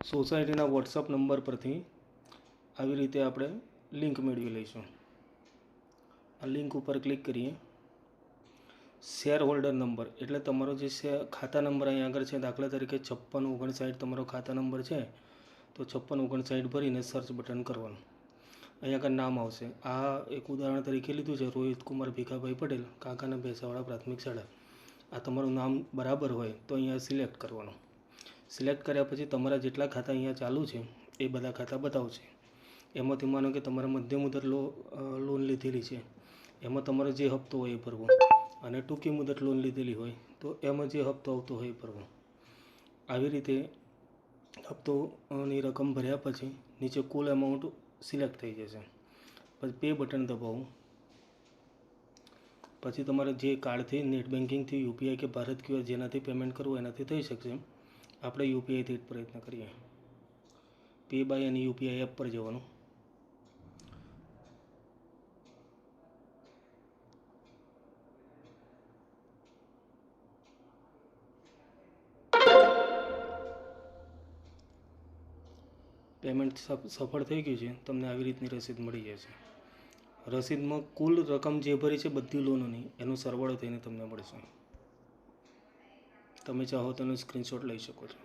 સોસાયટીના WhatsApp number પરથી આવી રીતે આપણે લિંક મેળવી લઈશું। આ લિંક ઉપર ક્લિક કરીએ। શેર હોલ્ડર નંબર એટલે તમારો જે ખાતા નંબર અહીં આગળ છે, દાખલા તરીકે 5659 તમારો ખાતા નંબર છે, તો 5659 ભરીને સર્ચ બટન કરવાનું। અહીં આગળ નામ આવશે। આ એક ઉદાહરણ તરીકે લીધું છે, રોહિત કુમાર ભીખાભાઈ પટેલ, કાકાના ભેંસાવાળા પ્રાથમિક શાળા। આ તમારું નામ બરાબર હોય તો અહીંયા સિલેક્ટ કરવાનું। સિલેક્ટ કર્યા પછી તમારા જેટલા ખાતા અહીંયા ચાલુ છે એ બધા ખાતા બતાવશે। એમાંથી માનો કે તમારે મધ્યમ મુદત લોન લીધેલી છે, એમાં તમારો જે હપ્તો હોય એ ભરવો, અને ટૂંકી મુદત લોન લીધેલી હોય તો એમાં જે હપ્તો આવતો હોય એ ભરવો। આવી રીતે હપ્તોની રકમ ભર્યા પછી નીચે કુલ એમાઉન્ટ સિલેક્ટ થઈ જશે। પછી પે બટન દબાવો। પછી તમારે જે કાર્ડથી, નેટ બેન્કિંગથી, યુપીઆઈ કે ભારત ક્યુઆર જેનાથી પેમેન્ટ કરવું એનાથી થઈ શકશે। આપણે યુપીઆઈથી જ પ્રયત્ન કરીએ। પે બાય અને યુપીઆઈ એપ પર જવાનું। પેમેન્ટ સફળ થઈ ગયું છે। તમને આવી રીતની રસીદ મળી જશે। રસીદમાં કુલ રકમ જે ભરી છે બધી લોનોની એનો સરવાળો થઈને તમને મળશે। તમે ચાહો તો એનો સ્ક્રીનશોટ લઈ શકો છો।